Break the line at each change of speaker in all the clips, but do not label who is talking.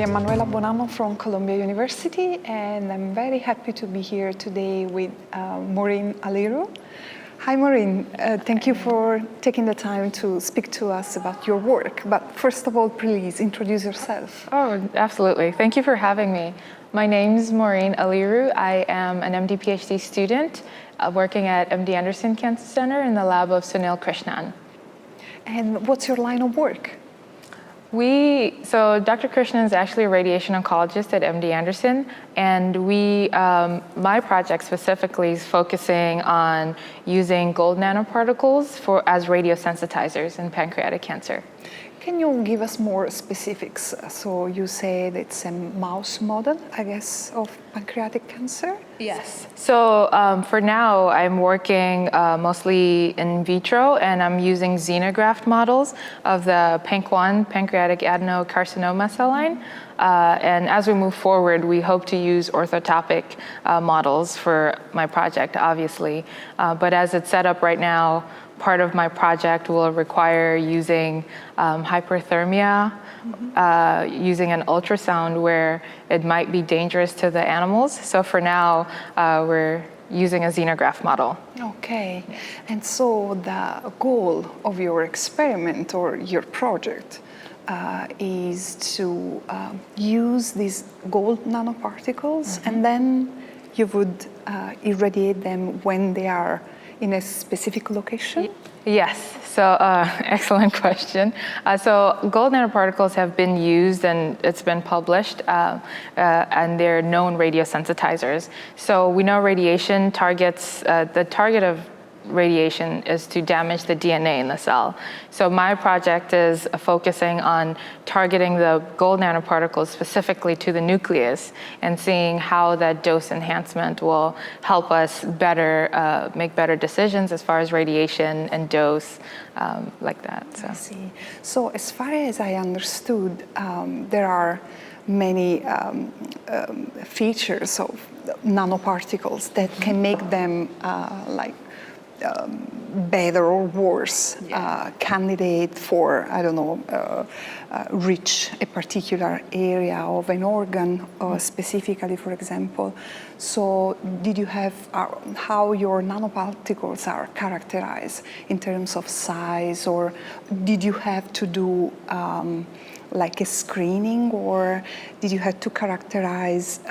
am Manuela Bonamo from Columbia University, and I'm very happy to be here today with Maureen Aliru. Hi, Maureen. Thank you for taking the time to speak to us about your work. But first of all, please introduce yourself.
Oh, absolutely. Thank you for having me. My name's Maureen Aliru. I am an MD PhD student working at MD Anderson Cancer Center in the lab of Sunil Krishnan.
And what's your line of work?
So Dr. Krishnan is actually a radiation oncologist at MD Anderson, and my project specifically is focusing on using gold nanoparticles as radiosensitizers in pancreatic cancer.
Can you give us more specifics? So you said it's a mouse model, I guess, of pancreatic cancer?
Yes. So for now, I'm working mostly in vitro, and I'm using xenograft models of the PANC1, pancreatic adenocarcinoma cell line. And as we move forward, we hope to use orthotopic models for my project, obviously. But as it's set up right now, part of my project will require using hyperthermia, using an ultrasound where it might be dangerous to the animals. So for now, we're using a xenograft model.
Okay. And so the goal of your experiment or your project is to use these gold nanoparticles, and then you would irradiate them when they are in a specific location?
Yes, so excellent question. So gold nanoparticles have been used and it's been published, and they're known radiosensitizers. So we know radiation targets, the target of radiation is to damage the DNA in the cell. So my project is focusing on targeting the gold nanoparticles specifically to the nucleus and seeing how that dose enhancement will help us make better decisions as far as radiation and dose, like that. So.
I see. So as far as I understood, there are many features of nanoparticles that can make them better or worse candidate for, I don't know, reach a particular area of an organ, specifically, for example. So did you have, how your nanoparticles are characterized in terms of size, or did you have to do like a screening, or did you have to characterize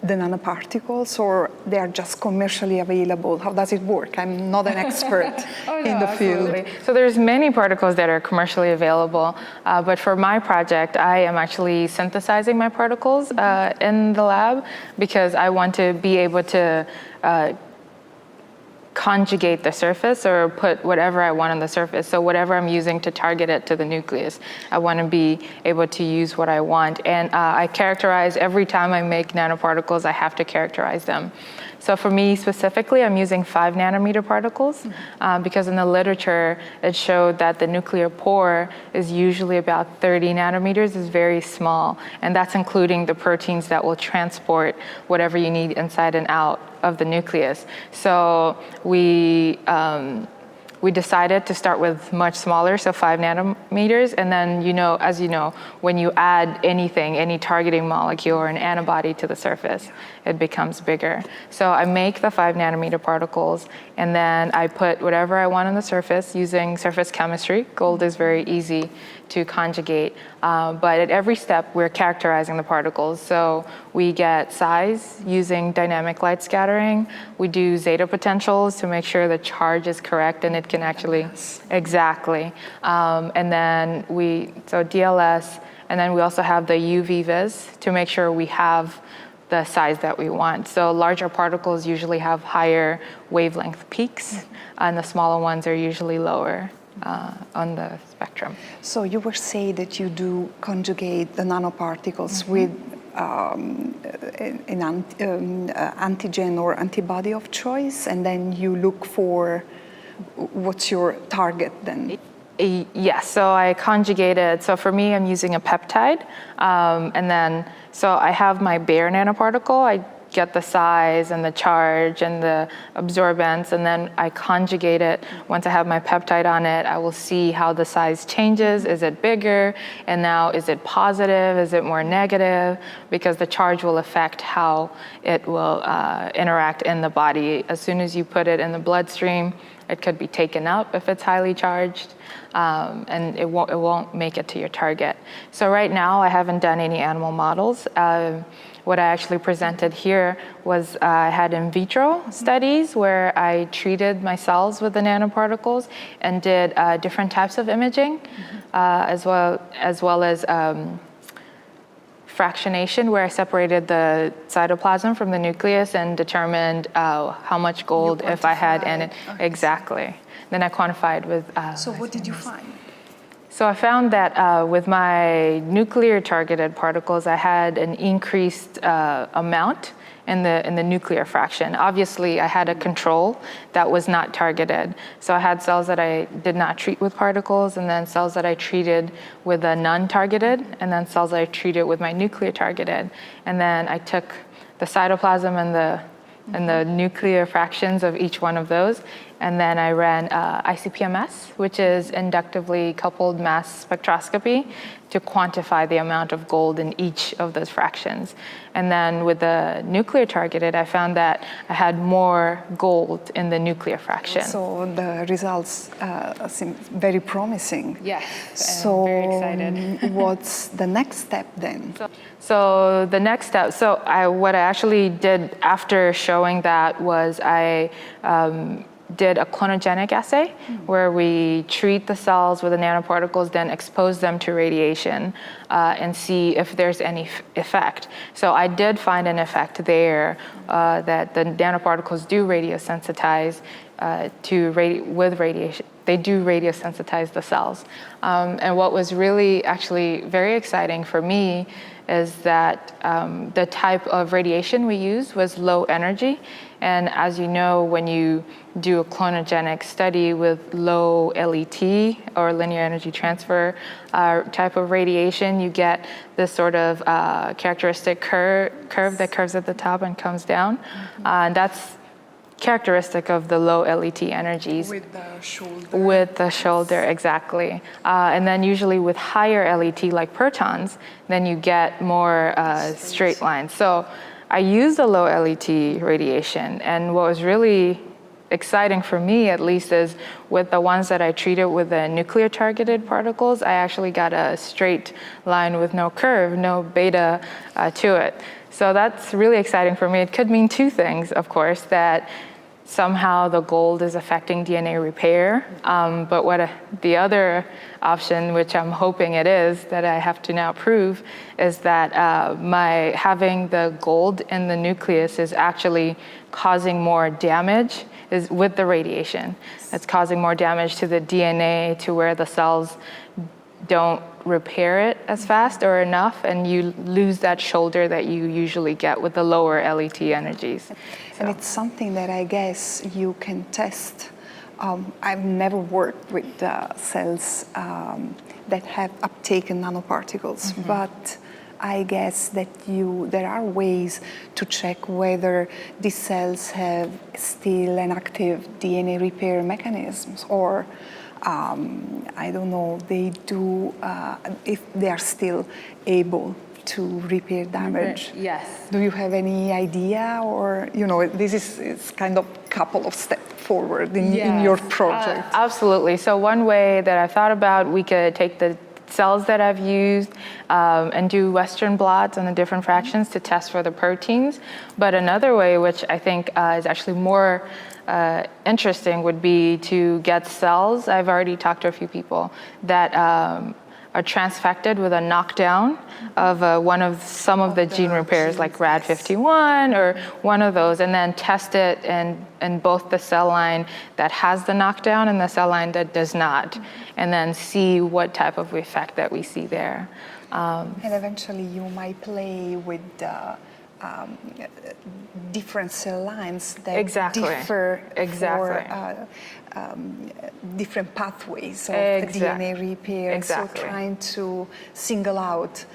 the nanoparticles, or they are just commercially available? How does it work? I'm not an expert in the field.
So there's many particles that are commercially available, but for my project, I am actually synthesizing my particles in the lab because I want to be able to conjugate the surface or put whatever I want on the surface. So whatever I'm using to target it to the nucleus, I want to be able to use what I want. And I characterize, every time I make nanoparticles, I have to characterize them. So for me specifically, I'm using 5 nanometer particles because in the literature, it showed that the nuclear pore is usually about 30 nanometers, is very small. And that's including the proteins that will transport whatever you need inside and out of the nucleus. So we decided to start with much smaller, so 5 nanometers, and then, as you know, when you add anything, any targeting molecule or an antibody to the surface, it becomes bigger. So I make the 5 nanometer particles, and then I put whatever I want on the surface using surface chemistry. Gold is very easy to conjugate, but at every step, we're characterizing the particles. So we get size using dynamic light scattering. We do zeta potentials to make sure the charge is correct and it can actually, exactly. And then so DLS, and then we also have the UV vis to make sure we have the size that we want. So larger particles usually have higher wavelength peaks, and the smaller ones are usually lower on the spectrum.
So you were saying that you do conjugate the nanoparticles with an antigen or antibody of choice, and then you look for what's your target then?
Yes, so I conjugated. So for me, I'm using a peptide, and then so I have my bare nanoparticle. I get the size and the charge and the absorbance, and then I conjugate it. Once I have my peptide on it, I will see how the size changes. Is it bigger? And now, is it positive? Is it more negative? Because the charge will affect how it will interact in the body. As soon as you put it in the bloodstream, it could be taken up if it's highly charged, and it won't make it to your target. So right now, I haven't done any animal models. What I actually presented here was I had in vitro studies where I treated my cells with the nanoparticles and did different types of imaging, as well as fractionation, where I separated the cytoplasm from the nucleus and determined how much gold if I had in it. Okay. Exactly. Then I quantified with...
So what did you find?
So I found that with my nuclear targeted particles, I had an increased amount in the nuclear fraction. Obviously, I had a control that was not targeted. So I had cells that I did not treat with particles, and then cells that I treated with a non-targeted, and then cells that I treated with my nuclear targeted. And then I took the cytoplasm and the nuclear fractions of each one of those, and then I ran ICP-MS, which is inductively coupled mass spectroscopy, to quantify the amount of gold in each of those fractions. And then with the nuclear targeted, I found that I had more gold in the nuclear fraction.
So the results seem very promising.
Yes,
so
I'm very excited.
What's the next step then?
So the next step, what I actually did after showing that was I did a clonogenic assay where we treat the cells with the nanoparticles, then expose them to radiation and see if there's any effect. So I did find an effect there that the nanoparticles do radiosensitize with radiation. They do radiosensitize the cells. And what was really actually very exciting for me is that the type of radiation we used was low energy. And as you know, when you do a clonogenic study with low LET or linear energy transfer type of radiation, you get this sort of characteristic curve that curves at the top and comes down. And that's characteristic of the low LET energies.
With the shoulder.
With the shoulder, exactly. And then usually with higher LET, like protons, then you get more straight lines. So I used the low LET radiation, and what was really exciting for me, at least, is with the ones that I treated with the nuclear targeted particles, I actually got a straight line with no curve, no beta to it. So that's really exciting for me. It could mean two things, of course, that somehow the gold is affecting DNA repair. But the other option, which I'm hoping it is, that I have to now prove, is that my having the gold in the nucleus is actually causing more damage with the radiation. It's causing more damage to the DNA, to where the cells don't repair it as fast or enough, and you lose that shoulder that you usually get with the lower LET energies.
And it's something that I guess you can test. I've never worked with cells that have uptaken nanoparticles, but I guess that there are ways to check whether these cells have still an active DNA repair mechanisms, or I don't know, they do, if they are still able to repair damage.
Yes.
Do you have any idea, or, this is kind of a couple of steps forward in your project?
Absolutely. So one way that I thought about, we could take the cells that I've used and do Western blots on the different fractions to test for the proteins. But another way, which I think is actually more interesting, would be to get cells. I've already talked to a few people that are transfected with a knockdown of some of the gene repairs, like RAD51 or one of those, and then test it in both the cell line that has the knockdown and the cell line that does not, and then see what type of effect that we see there.
And eventually you might play with different cell lines that differ for different pathways of the DNA repair. So trying to single out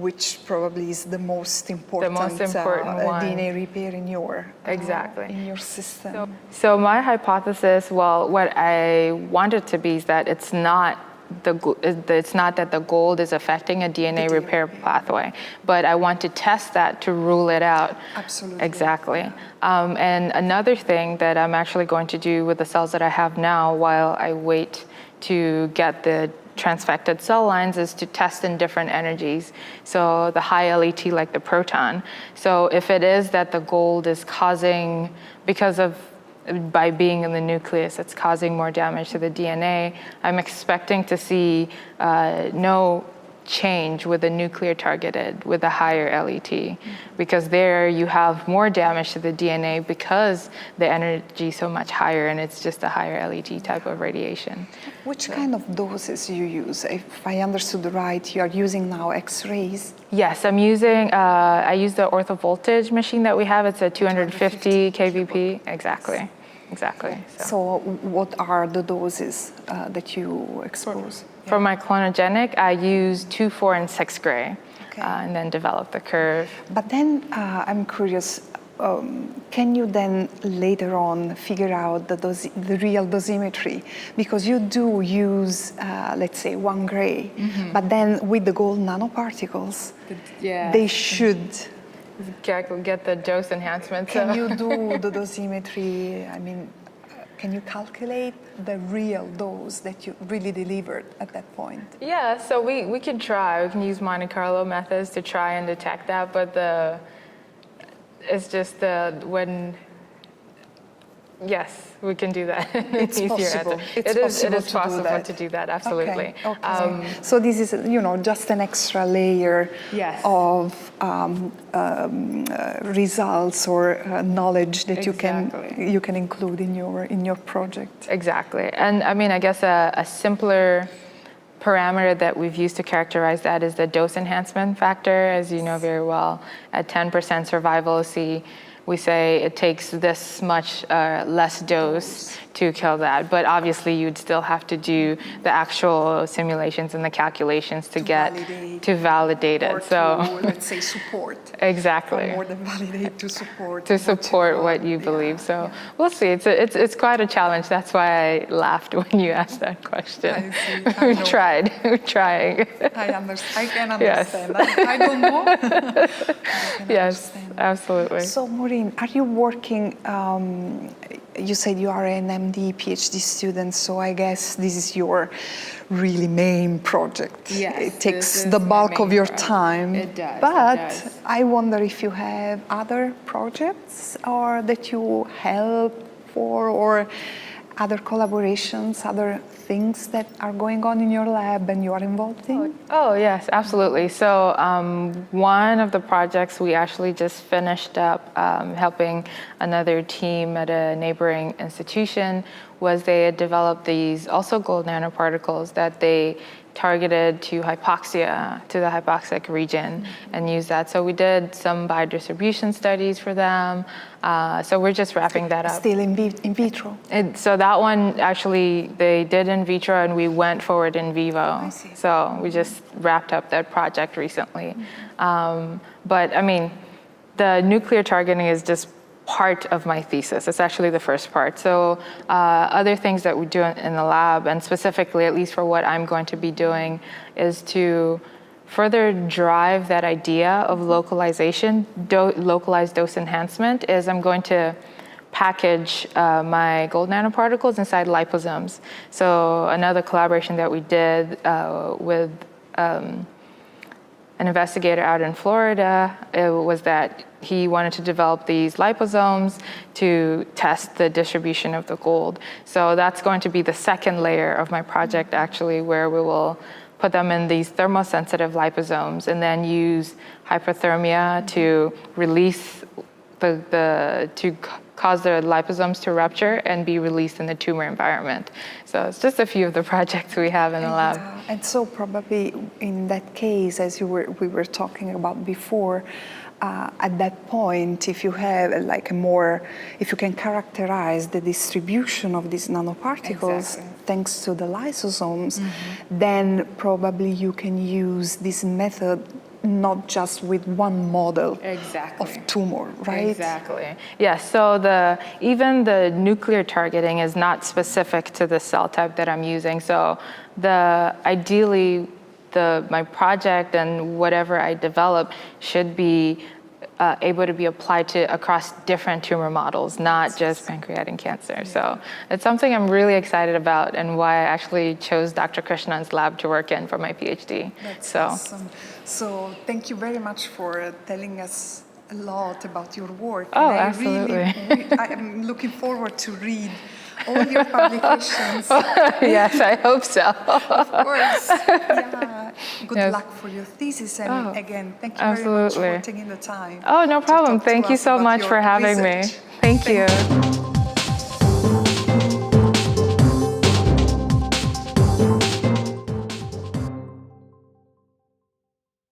which probably is the most important,
one.
DNA repair in your
Exactly.
In your system.
So my hypothesis, well, what I want it to be is that it's not that the gold is affecting a DNA repair pathway, but I want to test that to rule it out.
Absolutely.
Exactly. And another thing that I'm actually going to do with the cells that I have now while I wait to get the transfected cell lines is to test in different energies. So the high LET, like the proton. So if it is that the gold is causing, by being in the nucleus, it's causing more damage to the DNA, I'm expecting to see no change with the nuclear targeted with a higher LET, because there you have more damage to the DNA because the energy is so much higher and it's just a higher LET type of radiation.
Which kind of doses you use? If I understood right, you are using now X-rays.
Yes, I'm using, I use the orthovoltage machine that we have. It's a 250 kVp. Exactly.
So what are the doses that you expose?
For my clonogenic, I use 2, 4, and 6 gray, and then develop the curve.
But then I'm curious, can you then later on figure out the real dosimetry? Because you do use, let's say, 1 gray, but then with the gold nanoparticles, they should
get the dose enhancement.
Can you do the dosimetry? I mean, can you calculate the real dose that you really delivered at that point?
Yeah, so we can try. We can use Monte Carlo methods to try and detect that, but it's just yes, we can do that.
It's possible.
It is possible to do that, absolutely.
Okay. So this is, just an extra layer of results or knowledge that you can include in your project.
Exactly. And I mean, I guess a simpler parameter that we've used to characterize that is the dose enhancement factor, as you know very well. At 10% survival, we say it takes this much less dose to kill that. But obviously, you'd still have to do the actual simulations and the calculations to validate it.
To, let's say, support.
Exactly.
Or more than validate, to support.
To support what you believe. So we'll see. It's quite a challenge. That's why I laughed when you asked that question. We're trying.
I can understand. I don't know.
Yes, absolutely.
So Maureen, are you working, you said you are an MD, PhD student, so I guess this is your really main project.
Yes,
it takes the bulk of your time.
It does.
But I wonder if you have other projects or that you help for, or other collaborations, other things that are going on in your lab and you are involved in?
Oh yes, absolutely. So one of the projects we actually just finished up helping another team at a neighboring institution was they had developed these also gold nanoparticles that they targeted to hypoxia, to the hypoxic region, and use that. So we did some biodistribution studies for them. So we're just wrapping that up.
Still in vitro?
And so that one, actually, they did in vitro and we went forward in vivo.
I see.
So we just wrapped up that project recently. But I mean, the nuclear targeting is just part of my thesis. It's actually the first part. So other things that we do in the lab, and specifically, at least for what I'm going to be doing, is to further drive that idea of localization, localized dose enhancement, is I'm going to package my gold nanoparticles inside liposomes. So another collaboration that we did with an investigator out in Florida, it was that he wanted to develop these liposomes to test the distribution of the gold. So that's going to be the second layer of my project, actually, where we will put them in these thermosensitive liposomes and then use hyperthermia to release to cause the liposomes to rupture and be released in the tumor environment. So it's just a few of the projects we have in the lab.
And so probably in that case, as we were talking about before, at that point, if you have if you can characterize the distribution of these nanoparticles thanks to the lysosomes, then probably you can use this method not just with one model
Exactly.
of tumor, right?
Exactly. Yes. So even the nuclear targeting is not specific to the cell type that I'm using. So ideally, my project and whatever I develop should be able to be applied across different tumor models, not just pancreatic cancer. Yeah. So it's something I'm really excited about, and why I actually chose Dr. Krishnan's lab to work in for my PhD.
That's awesome. So thank you very much for telling us a lot about your work.
Oh,
and
absolutely.
I am looking forward to read all your publications.
Yes, I hope so.
Of course. Yeah. Good luck for your thesis. And again, thank you very much for taking the time.
Oh, no problem. Thank you so much for having me. Thank you.